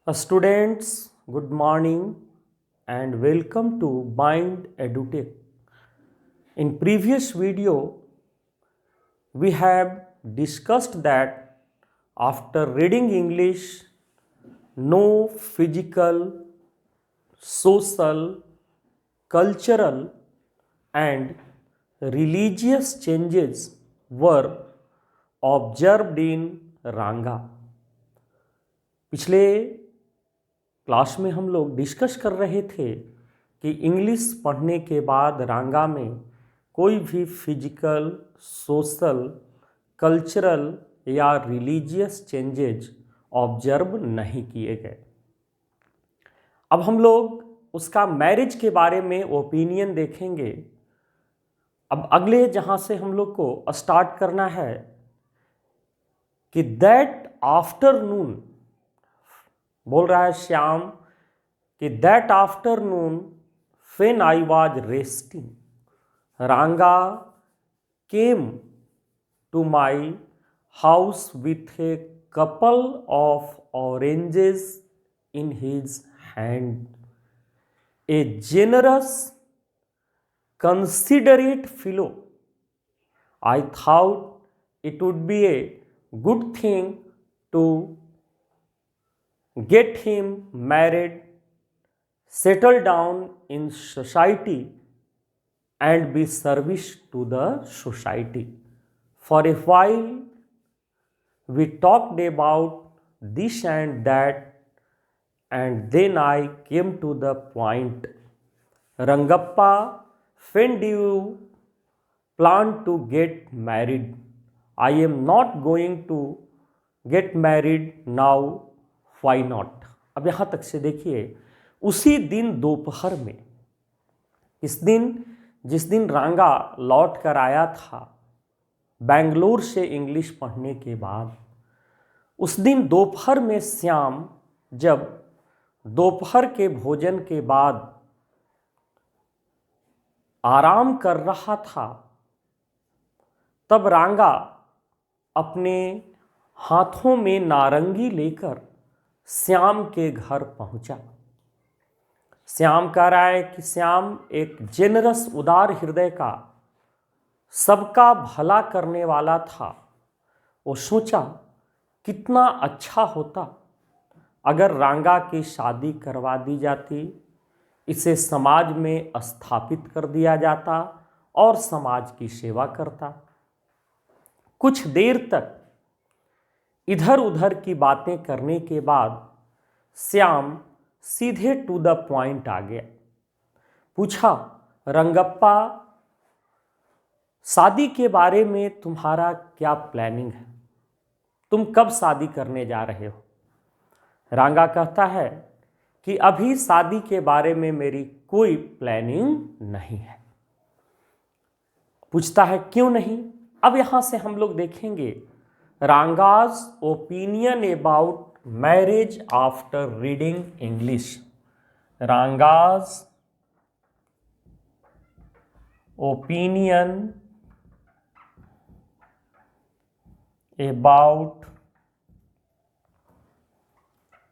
Students, good morning and welcome to Mind EduTech. In previous video, we have discussed that after reading English, no physical, social, cultural and religious changes were observed in Ranga. पिछले class में हम लोग discuss कर रहे थे कि English पढ़ने के बाद रांगा में कोई भी फिजिकल, सोशल, कल्चरल या रिलीजियस चेंजेज ऑब्जर्व नहीं किए गए। अब हम लोग उसका मैरिज के बारे में ओपिनियन देखेंगे। अब अगले जहाँ से हम लोग को स्टार्ट करना है कि दैट आफ्टरनून, बोल रहा है श्याम कि that afternoon when I was resting, Ranga came to my house with a couple of oranges in his hand, a generous considerate fellow. I thought it would be a good thing to get him married, settle down in society and be service to the society. For a while we talked about this and that, and then I came to the point. Rangappa, when do you plan to get married? I am not going to get married now. Why not? अब यहाँ तक से देखिए, उसी दिन दोपहर में, इस दिन जिस दिन रांगा लौट कर आया था बेंगलोर से इंग्लिश पढ़ने के बाद, उस दिन दोपहर में श्याम जब दोपहर के भोजन के बाद आराम कर रहा था, तब रांगा अपने हाथों में नारंगी लेकर श्याम के घर पहुंचा। श्याम कह रहा है कि श्याम एक जेनरस, उदार हृदय का, सबका भला करने वाला था। वो सोचा कितना अच्छा होता अगर रांगा की शादी करवा दी जाती, इसे समाज में स्थापित कर दिया जाता और समाज की सेवा करता। कुछ देर तक इधर उधर की बातें करने के बाद श्याम सीधे टू द पॉइंट आ गया। पूछा, रंगप्पा, शादी के बारे में तुम्हारा क्या प्लानिंग है? तुम कब शादी करने जा रहे हो? रांगा कहता है कि अभी शादी के बारे में मेरी कोई प्लानिंग नहीं है। पूछता है क्यों नहीं? अब यहां से हम लोग देखेंगे Ranga's opinion about marriage after reading English. Ranga's opinion about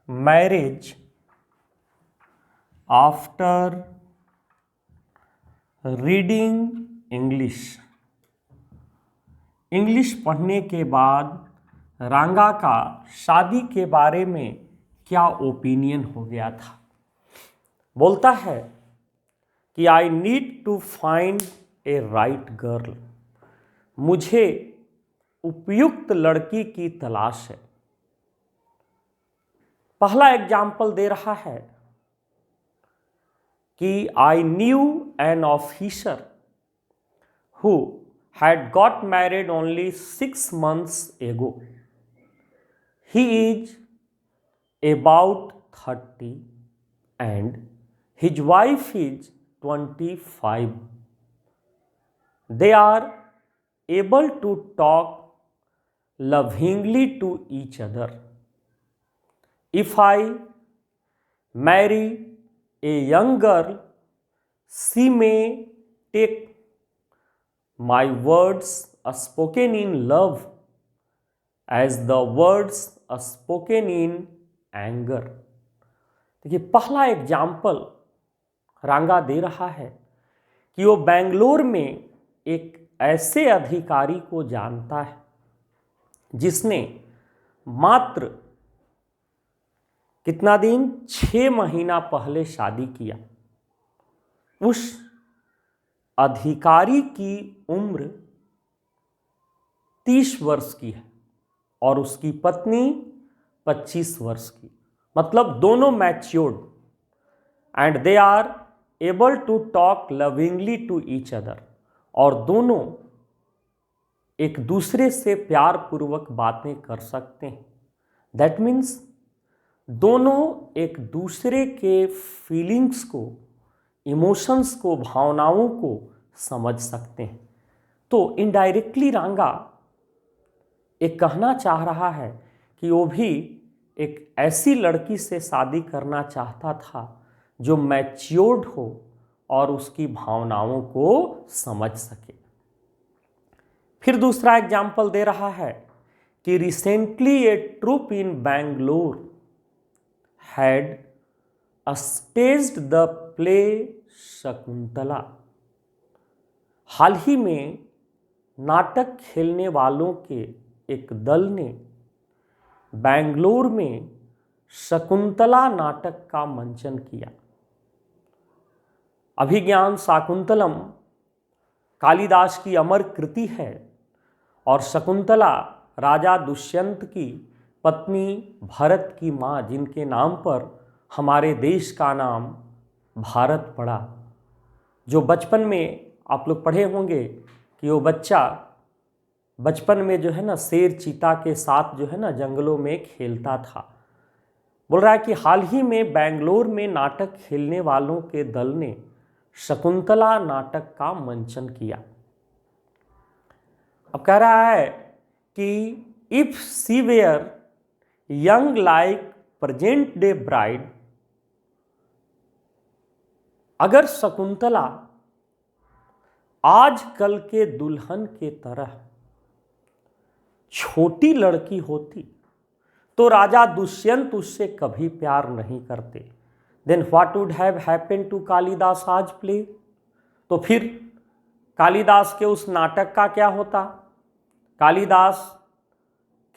marriage after reading English. English पढ़ने के बाद रांगा का शादी के बारे में क्या ओपिनियन हो गया था। बोलता है कि I need to find a right girl, मुझे उपयुक्त लड़की की तलाश है। पहला एग्जाम्पल दे रहा है कि I knew an officer who had got married only 6 months ago. He is about 30 and his wife is 25. They are able to talk lovingly to each other. If I marry a young girl, she may take my words spoken in love as the words spoken in anger. देखिए पहला example रांगा दे रहा है कि वो बेंगलोर में एक ऐसे अधिकारी को जानता है जिसने मात्र कितना दिन 6 महीना पहले शादी किया। उस अधिकारी की उम्र 30 वर्ष की है और उसकी पत्नी 25 वर्ष की, मतलब दोनों matured and they are able to talk lovingly to each other, और दोनों एक दूसरे से प्यार पूर्वक बातें कर सकते हैं। दैट मीन्स दोनों एक दूसरे के फीलिंग्स को, इमोशंस को, भावनाओं को समझ सकते हैं। तो इनडायरेक्टली रांगा एक कहना चाह रहा है कि वो भी एक ऐसी लड़की से शादी करना चाहता था जो मैच्योर्ड हो और उसकी भावनाओं को समझ सके। फिर दूसरा एग्जाम्पल दे रहा है कि recently a troupe in Bangalore had staged the play Shakuntala. हाल ही में नाटक खेलने वालों के एक दल ने बैंगलोर में शकुंतला नाटक का मंचन किया। अभिज्ञान शाकुंतलम कालिदास की अमर कृति है और शकुंतला राजा दुष्यंत की पत्नी, भरत की माँ, जिनके नाम पर हमारे देश का नाम भारत पड़ा। जो बचपन में आप लोग पढ़े होंगे कि वो बच्चा बचपन में जो है ना शेर चीता के साथ जो है ना जंगलों में खेलता था। बोल रहा है कि हाल ही में बेंगलोर में नाटक खेलने वालों के दल ने शकुंतला नाटक का मंचन किया। अब कह रहा है कि if she where young like present day bride, अगर शकुंतला आजकल के दुल्हन के तरह छोटी लड़की होती तो राजा दुष्यंत उससे कभी प्यार नहीं करते। Then what would have happened to Kalidas आज प्ले, तो फिर कालिदास के उस नाटक का क्या होता? कालिदास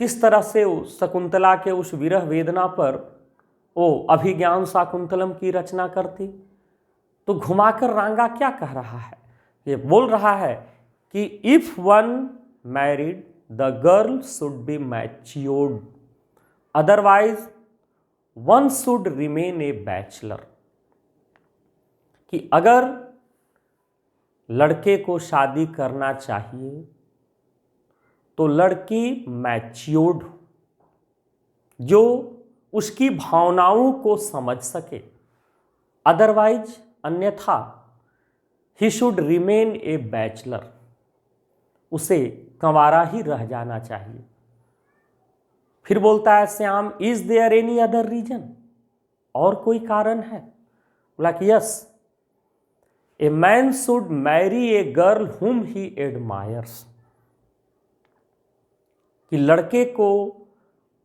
किस तरह से उस शकुंतला के उस विरह वेदना पर वो अभिज्ञान शाकुंतलम की रचना करती? तो घुमाकर रांगा क्या कह रहा है? ये बोल रहा है कि if one married the girl should be matured, otherwise one should remain a bachelor. कि अगर लड़के को शादी करना चाहिए तो लड़की मैच्योर्ड हो, जो उसकी भावनाओं को समझ सके, अदरवाइज अन्यथा he should remain a bachelor, उसे कंवारा ही रह जाना चाहिए। फिर बोलता है Shyam, is there any other reason, और कोई कारण है? बोला कि yes, a man should marry a girl whom he admires, कि लड़के को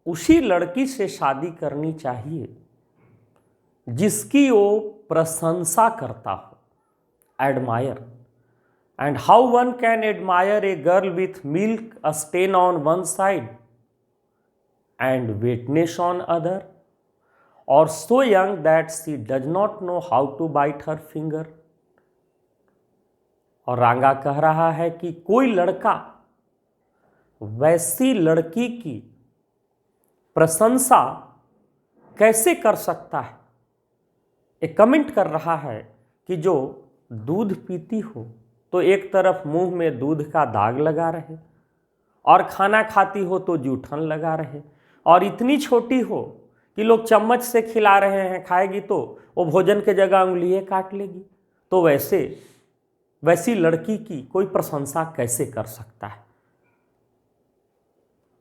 उसी लड़की से शादी करनी चाहिए जिसकी वो प्रशंसा करता हो, admire. And how one can admire a girl with milk stain on one side and wetness on other, और so young that she does not know how to bite her finger. और रांगा कह रहा है कि कोई लड़का वैसी लड़की की प्रशंसा कैसे कर सकता है? एक कमेंट कर रहा है कि जो दूध पीती हो तो एक तरफ मुंह में दूध का दाग लगा रहे, और खाना खाती हो तो जूठन लगा रहे, और इतनी छोटी हो कि लोग चम्मच से खिला रहे हैं, खाएगी तो वो भोजन के जगह उंगलियां काट लेगी। तो वैसी लड़की की कोई प्रशंसा कैसे कर सकता है?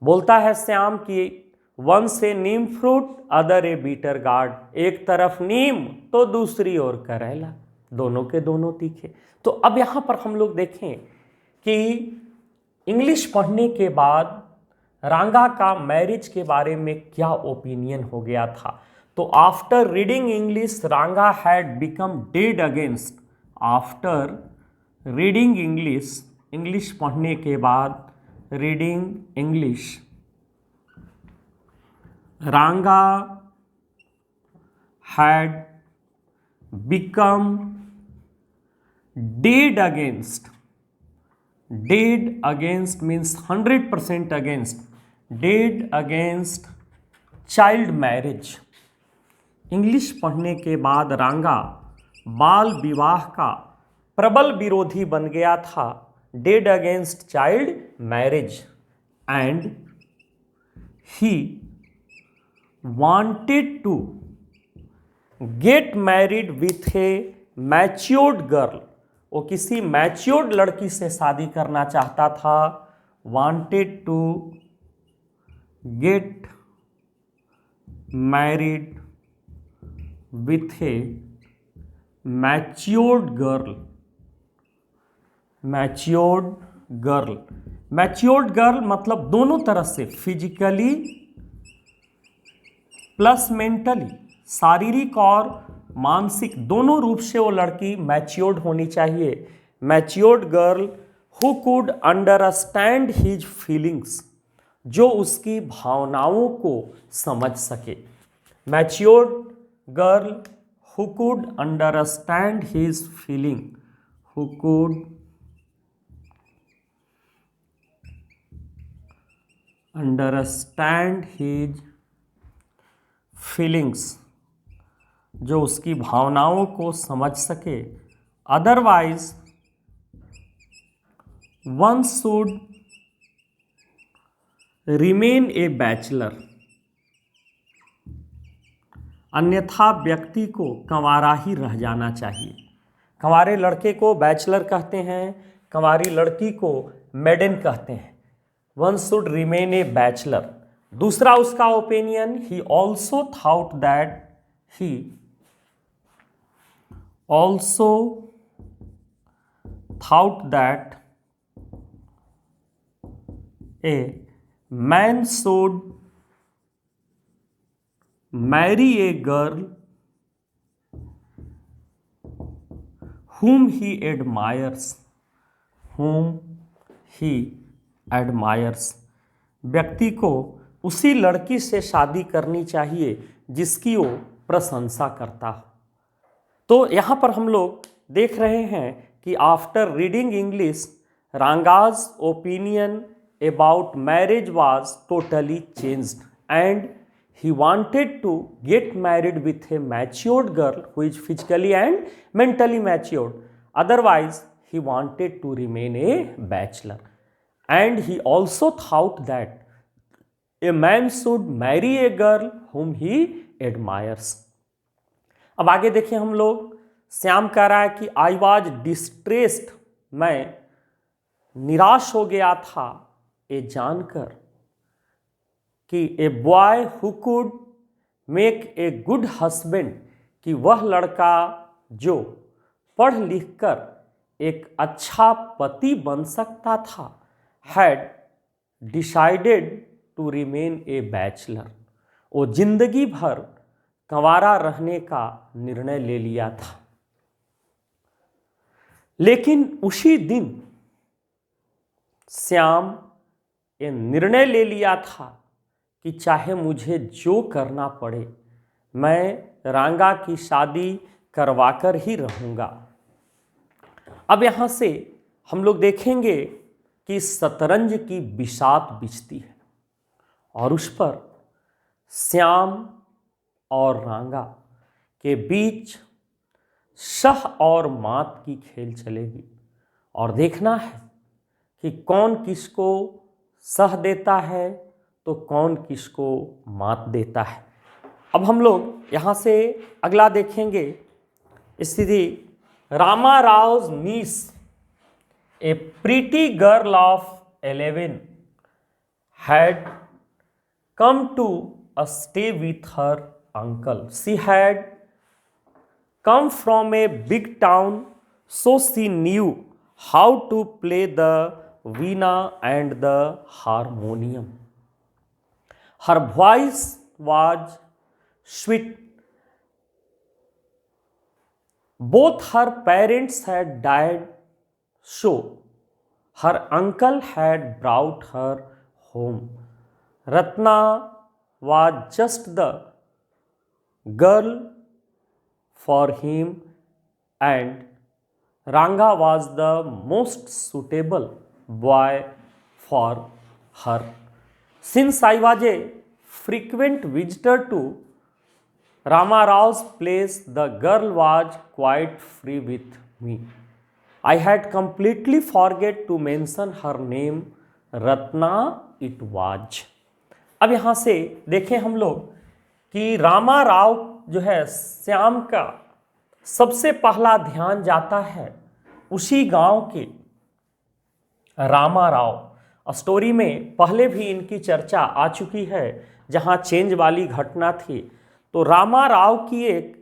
बोलता है श्याम कि वन से नीम फ्रूट अदर ए बीटर गार्ड, एक तरफ नीम तो दूसरी ओर करेला, दोनों के दोनों तीखे। तो अब यहाँ पर हम लोग देखें कि इंग्लिश पढ़ने के बाद रांगा का मैरिज के बारे में क्या ओपिनियन हो गया था। तो आफ्टर रीडिंग इंग्लिश रांगा had become dead against, after reading English, English पढ़ने के बाद, रीडिंग इंग्लिश, रांगा had become dead against, dead against means 100% against, dead against child marriage. English पढ़ने के बाद रांगा बाल विवाह का प्रबल विरोधी बन गया था, dead against child marriage, and he wanted to get married with a matured girl, वो किसी मैच्योर्ड लड़की से शादी करना चाहता था, wanted to get married with a matured girl, matured girl, matured girl मतलब दोनों तरह से, फिजिकली प्लस मेंटली, शारीरिक और मानसिक दोनों रूप से वो लड़की मैच्योर्ड होनी चाहिए, matured girl who could understand his feelings, जो उसकी भावनाओं को समझ सके, matured girl who could understand his feeling, who could understand his feelings, जो उसकी भावनाओं को समझ सके, otherwise one should remain a bachelor, अन्यथा व्यक्ति को कंवारा ही रह जाना चाहिए। कंवारे लड़के को बैचलर कहते हैं, कंवारी लड़की को मेडन कहते हैं। One should remain a bachelor. दूसरा उसका opinion, he also thought that, he also thought that A man should marry a girl whom he admires, whom he admires, व्यक्ति को उसी लड़की से शादी करनी चाहिए जिसकी वो प्रशंसा करता हो। तो यहाँ पर हम लोग देख रहे हैं कि after reading English Ranga's opinion about marriage was totally changed and he wanted to get married with a matured girl who is physically and mentally matured, otherwise he wanted to remain a bachelor, and he also thought that a man should marry a girl whom he admires। अब आगे देखिए हम लोग, श्याम कह रहा है कि I was distressed, मैं निराश हो गया था ये जानकर कि a boy who could make a good husband, कि वह लड़का जो पढ़ लिख कर एक अच्छा पति बन सकता था, had decided to remain a bachelor, वो जिंदगी भर कंवारा रहने का निर्णय ले लिया था। लेकिन उसी दिन श्याम ये निर्णय ले लिया था कि चाहे मुझे जो करना पड़े मैं रांगा की शादी करवाकर ही रहूँगा। अब यहाँ से हम लोग देखेंगे कि शतरंज की बिसात बिछती है और उस पर श्याम और रांगा के बीच सह और मात की खेल चलेगी और देखना है कि कौन किसको सह देता है तो कौन किसको मात देता है। अब हम लोग यहाँ से अगला देखेंगे स्थिति, Rama Rao niece a pretty girl of 11 had come to stay with her uncle, she had come from a big town so she knew how to play the veena and the harmonium, her voice was sweet Both her parents had died, so her uncle had brought her home. Ratna was just the girl for him, and Ranga was the most suitable boy for her. Since I was a frequent visitor to Rama Rao's place, the girl was quite free with me. I had completely forget to mention her name, Ratna it was. अब यहाँ से देखें हम लोग कि रामा राव जो है श्याम का सबसे पहला ध्यान जाता है उसी गांव के रामा राव। स्टोरी में पहले भी इनकी चर्चा आ चुकी है जहां चेंज वाली घटना थी। तो रामा राव की एक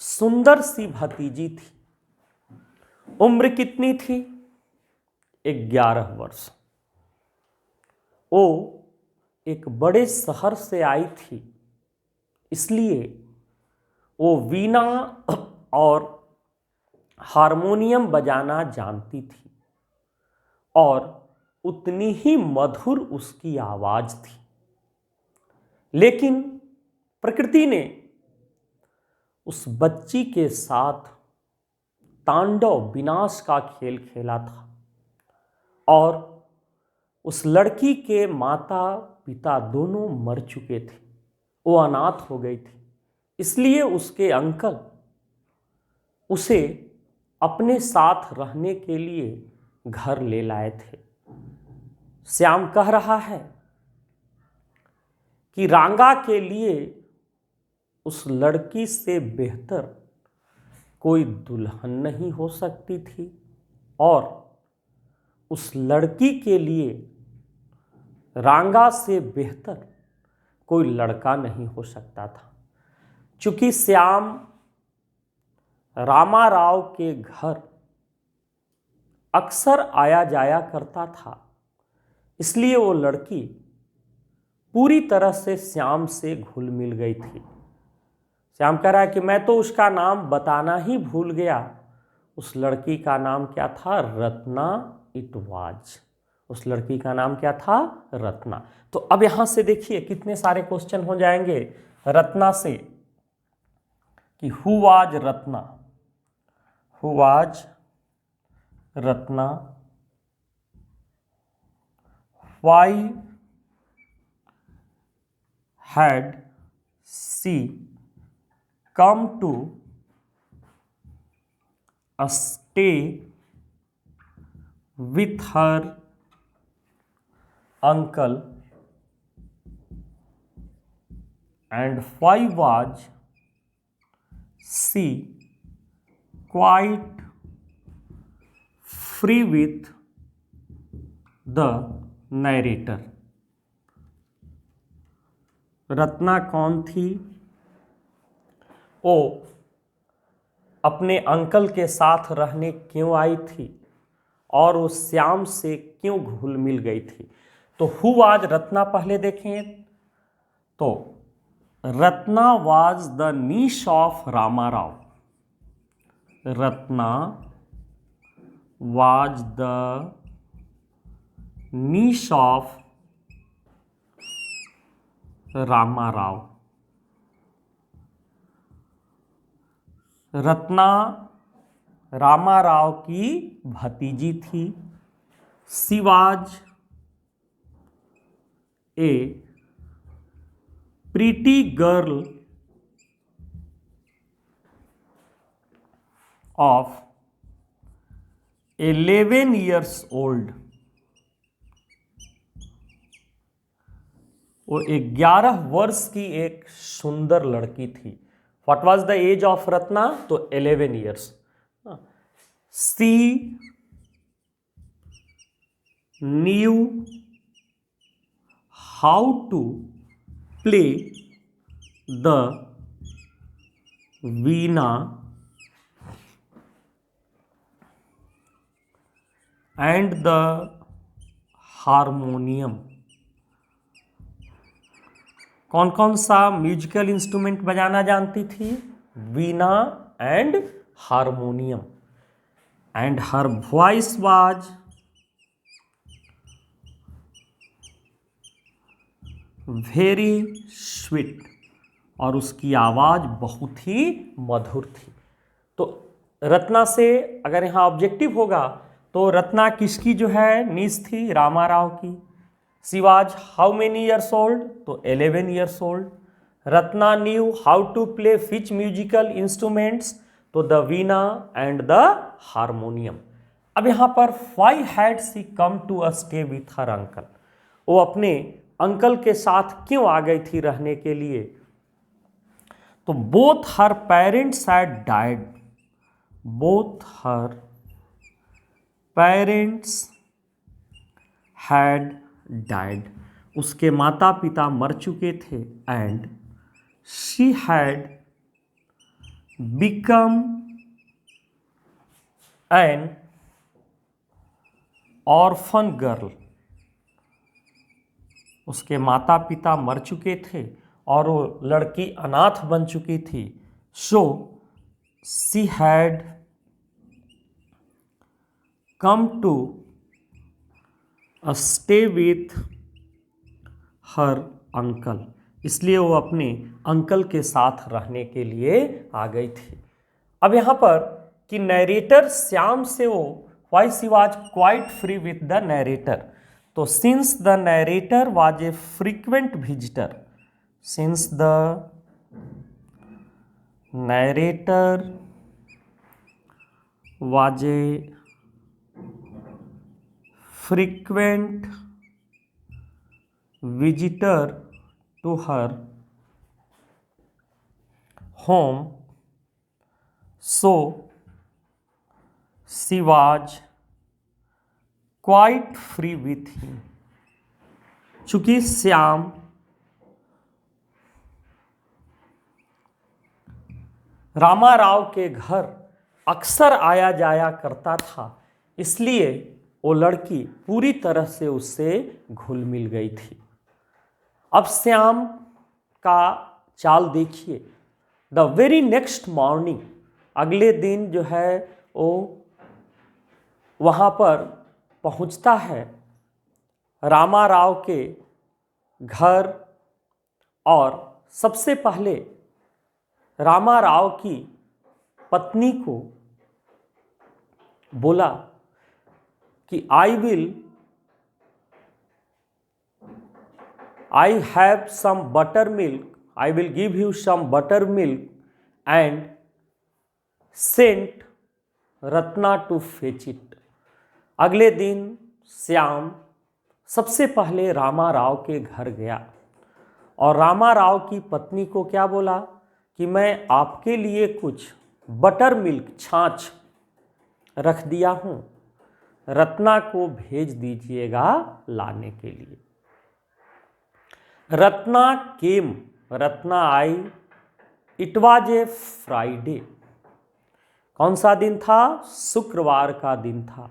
सुंदर सी भतीजी थी। उम्र कितनी थी? 11 वर्ष। वो एक बड़े शहर से आई थी, इसलिए वो वीणा और हारमोनियम बजाना जानती थी और उतनी ही मधुर उसकी आवाज थी। लेकिन प्रकृति ने उस बच्ची के साथ तांडव विनाश का खेल खेला था और उस लड़की के माता पिता दोनों मर चुके थे। वो अनाथ हो गई थी, इसलिए उसके अंकल उसे अपने साथ रहने के लिए घर ले लाए थे। श्याम कह रहा है कि रांगा के लिए उस लड़की से बेहतर कोई दुल्हन नहीं हो सकती थी और उस लड़की के लिए रांगा से बेहतर कोई लड़का नहीं हो सकता था। चूंकि श्याम रामा राव के घर अक्सर आया जाया करता था, इसलिए वो लड़की पूरी तरह से श्याम से घुल मिल गई थी। श्याम कह रहा है कि मैं तो उसका नाम बताना ही भूल गया। उस लड़की का नाम क्या था? Ratna it was. उस लड़की का नाम क्या था? रत्ना। तो अब यहां से देखिए कितने सारे क्वेश्चन हो जाएंगे रत्ना से कि who was Ratna, who was Ratna, why had she come to stay with her uncle, and why was she quite free with the narrator? Ratna कौन थी? वो अपने अंकल के साथ रहने क्यों आई थी और वो श्याम से क्यों घुल मिल गई थी? तो हु वाज रत्ना पहले देखें तो Ratna was the niche of Rama Rao. Ratna was the niche of Rama Rao. Ratna Rama Rao की भतीजी थी। She was a pretty girl of 11 years old। वो 11 वर्ष की एक सुंदर लड़की थी। What was the age of Ratna? तो 11 years. She knew how to play the veena and the harmonium। कौन कौन सा म्यूजिकल इंस्ट्रूमेंट बजाना जानती थी? वीणा and harmonium, and her voice was very sweet, और उसकी आवाज़ बहुत ही मधुर थी। तो रत्ना से अगर यहाँ ऑब्जेक्टिव होगा तो रत्ना किसकी जो है नीस थी? रामा राव की। She was how many years old? तो 11 years old. Ratna knew how to play which musical instruments? तो the veena and the harmonium. अब यहाँ पर why had she come to a stay with her uncle? वो अपने अंकल के साथ क्यों आ गई थी रहने के लिए? तो both her parents had died, both her parents had died, उसके माता पिता मर चुके थे। And she had become an orphan girl, उसके माता पिता मर चुके थे और वो लड़की अनाथ बन चुकी थी। So she had come to stay with her uncle, इसलिए वो अपने अंकल के साथ रहने के लिए आ गई थी। अब यहाँ पर कि नैरेटर श्याम से वो why she was quite free with the narrator, तो since the narrator was a frequent visitor, since the narrator was a frequent visitor to her home, so she was quite free with him। चूंकि श्याम रामा राव के घर अक्सर आया जाया करता था, इसलिए वो लड़की पूरी तरह से उससे घुल मिल गई थी। अब श्याम का चाल देखिए। द वेरी नेक्स्ट मॉर्निंग, अगले दिन जो है वो वहाँ पर पहुँचता है रामा राव के घर, और सबसे पहले रामा राव की पत्नी को बोला कि I have some buttermilk, I will give you some buttermilk and sent Ratna to fetch it. अगले दिन श्याम सबसे पहले रामा राव के घर गया और रामा राव की पत्नी को क्या बोला कि मैं आपके लिए कुछ बटर मिल्क छाछ रख दिया हूँ, रत्ना को भेज दीजिएगा लाने के लिए। रत्ना केम, रत्ना आई। इट वाज ए फ्राइडे, कौन सा दिन था? शुक्रवार का दिन था।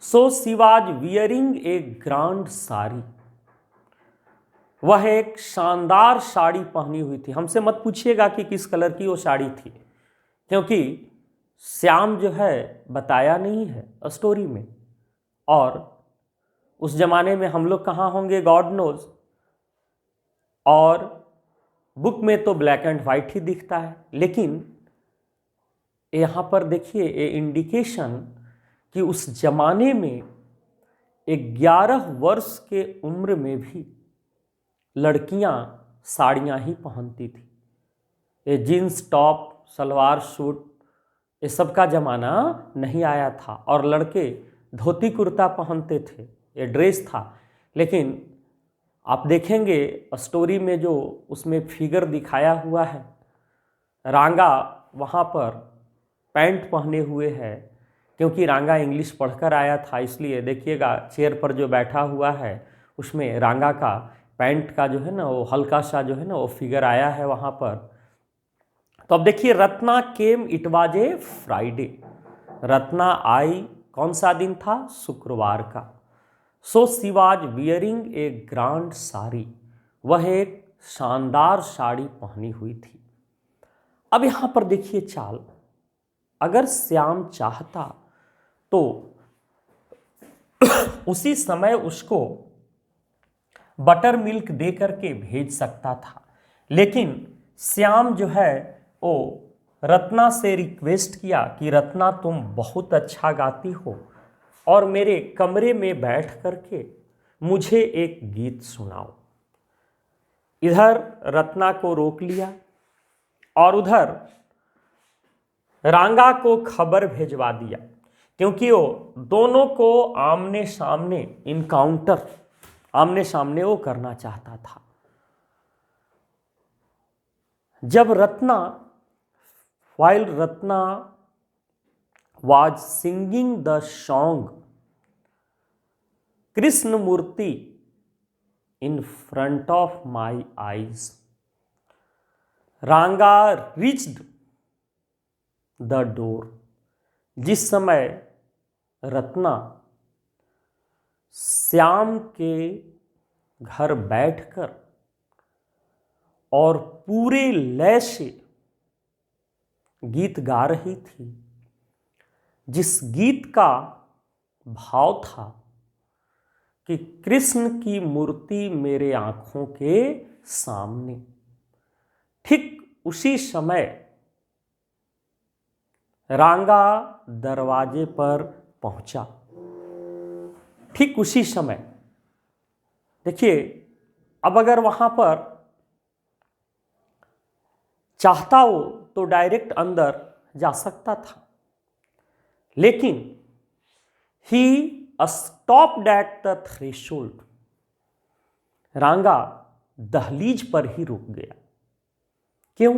सो she was wearing a grand sari, वह एक शानदार साड़ी पहनी हुई थी। हमसे मत पूछिएगा कि किस कलर की वो साड़ी थी, क्योंकि श्याम जो है बताया नहीं है स्टोरी में, और उस जमाने में हम लोग कहाँ होंगे गॉड नोज, और बुक में तो ब्लैक एंड वाइट ही दिखता है। लेकिन यहाँ पर देखिए ये इंडिकेशन कि उस जमाने में 11 वर्ष के उम्र में भी लड़कियां साड़ियां ही पहनती थी। ये जीन्स टॉप सलवार सूट ये सब का ज़माना नहीं आया था, और लड़के धोती कुर्ता पहनते थे, ये ड्रेस था। लेकिन आप देखेंगे स्टोरी में जो उसमें फिगर दिखाया हुआ है, रांगा वहाँ पर पैंट पहने हुए है, क्योंकि रांगा इंग्लिश पढ़कर आया था, इसलिए देखिएगा चेयर पर जो बैठा हुआ है उसमें रांगा का पैंट का जो है ना वो हल्का सा जो है ना वो फिगर आया है वहाँ पर। तो अब देखिए Ratna came, it was a Friday, Ratna आई, कौन सा दिन था? शुक्रवार का। So she was wearing a grand sari, वह एक शानदार साड़ी पहनी हुई थी। अब यहाँ पर देखिए चाल, अगर श्याम चाहता तो उसी समय उसको बटर मिल्क दे करके भेज सकता था, लेकिन श्याम जो है वो रत्ना से रिक्वेस्ट किया कि रत्ना तुम बहुत अच्छा गाती हो और मेरे कमरे में बैठ करके मुझे एक गीत सुनाओ। इधर रत्ना को रोक लिया और उधर रांगा को खबर भेजवा दिया, क्योंकि वो दोनों को आमने सामने इनकाउंटर, आमने सामने वो करना चाहता था। जब Ratna, while Ratna was singing the song Krishnamurti in front of my eyes, Ranga reached the door। जिस समय रत्ना श्याम के घर बैठकर और पूरे लय से गीत गा रही थी, जिस गीत का भाव था कि कृष्ण की मूर्ति मेरे आंखों के सामने, ठीक उसी समय रांगा दरवाजे पर पहुंचा। ठीक उसी समय देखिए, अब अगर वहां पर चाहता हो तो डायरेक्ट अंदर जा सकता था, लेकिन he stopped at the threshold. Ranga दहलीज पर ही रुक गया। क्यों?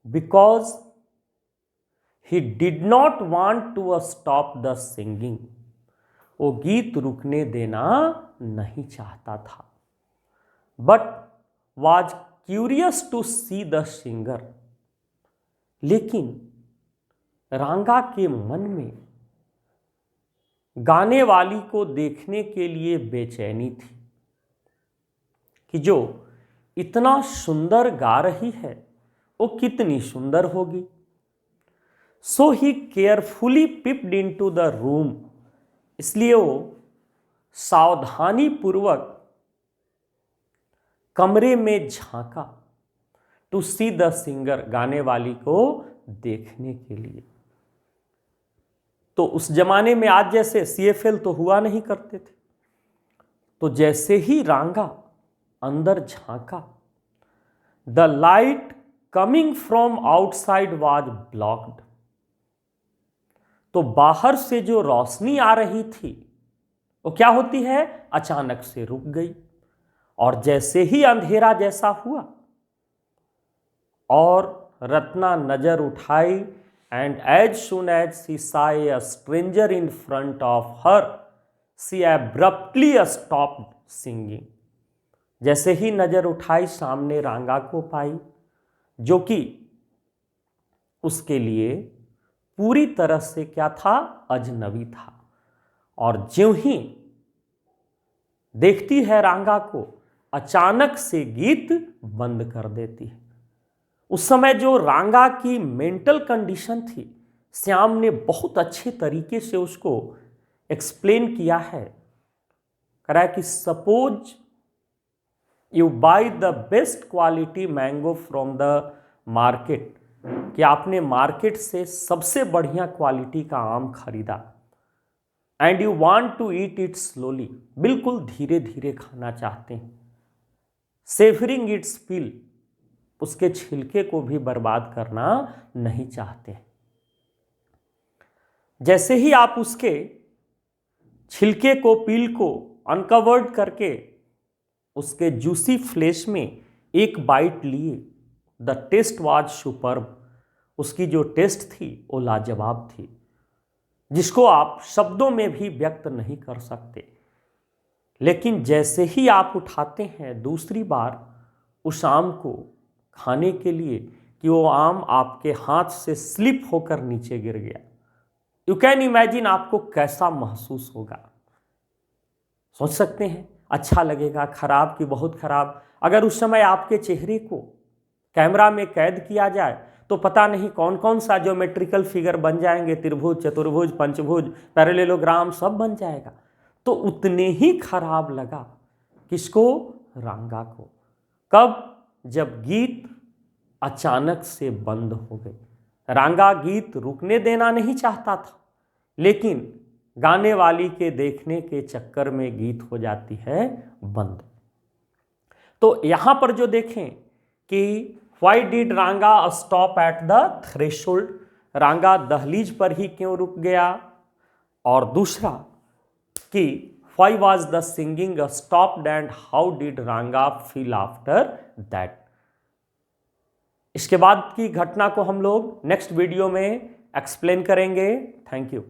Because he did not want to stop the singing. वो गीत रुकने देना नहीं चाहता था, but was curious to see the singer. लेकिन रांगा के मन में गाने वाली को देखने के लिए बेचैनी थी कि जो इतना सुंदर गा रही है वो कितनी सुंदर होगी। सो ही केयरफुली पिप्ड इनटू द रूम। इसलिए वो सावधानी पूर्वक कमरे में झांका, टू सी द सिंगर, गाने वाली को देखने के लिए। तो उस जमाने में आज जैसे CFL तो हुआ नहीं करते थे, तो जैसे ही रांगा अंदर झांका, the light coming from outside was blocked. तो बाहर से जो रोशनी आ रही थी वो क्या होती है, अचानक से रुक गई। और जैसे ही अंधेरा जैसा हुआ और रत्ना नजर उठाई, and as soon as she saw a stranger in front of her, she abruptly stopped singing। जैसे ही नजर उठाई सामने रांगा को पाई, जो कि उसके लिए पूरी तरह से क्या था, अजनबी था। और ज्यों ही देखती है रांगा को, अचानक से गीत बंद कर देती है। उस समय जो रांगा की मेंटल कंडीशन थी, श्याम ने बहुत अच्छे तरीके से उसको एक्सप्लेन किया है। कह रहा है कि suppose you by the best quality mango from the market, कि आपने मार्केट से सबसे बढ़िया क्वालिटी का आम खरीदा, and you want to eat it slowly, बिल्कुल धीरे धीरे खाना चाहते हैं, सेवरिंग इट्स पील, उसके छिलके को भी बर्बाद करना नहीं चाहते। जैसे ही आप उसके छिलके को, पील को अनकवर्ड करके उसके जूसी फ्लेश में एक बाइट लिए, द टेस्ट वाज सुपर्ब। उसकी जो टेस्ट थी वो लाजवाब थी, जिसको आप शब्दों में भी व्यक्त नहीं कर सकते। लेकिन जैसे ही आप उठाते हैं दूसरी बार उस आम को खाने के लिए, कि वो आम आपके हाथ से स्लिप होकर नीचे गिर गया, यू कैन इमेजिन आपको कैसा महसूस होगा। सोच सकते हैं, अच्छा लगेगा, खराब की बहुत खराब। अगर उस समय आपके चेहरे को कैमरा में कैद किया जाए तो पता नहीं कौन कौन सा ज्योमेट्रिकल फिगर बन जाएंगे, त्रिभुज, चतुर्भुज, पंचभुज, पैरेललोग्राम सब बन जाएगा। तो उतने ही खराब लगा किसको? रांगा को। कब? जब गीत अचानक से बंद हो गए। रांगा गीत रुकने देना नहीं चाहता था, लेकिन गाने वाली के देखने के चक्कर में गीत हो जाती है बंद। तो यहां पर जो देखें कि व्हाई डिड रांगा stop at the threshold, Ranga दहलीज पर ही क्यों रुक गया। और दूसरा कि why was the singing stopped and how did रांगा फील आफ्टर दैट। इसके बाद की घटना को हम लोग नेक्स्ट वीडियो में एक्सप्लेन करेंगे। Thank you.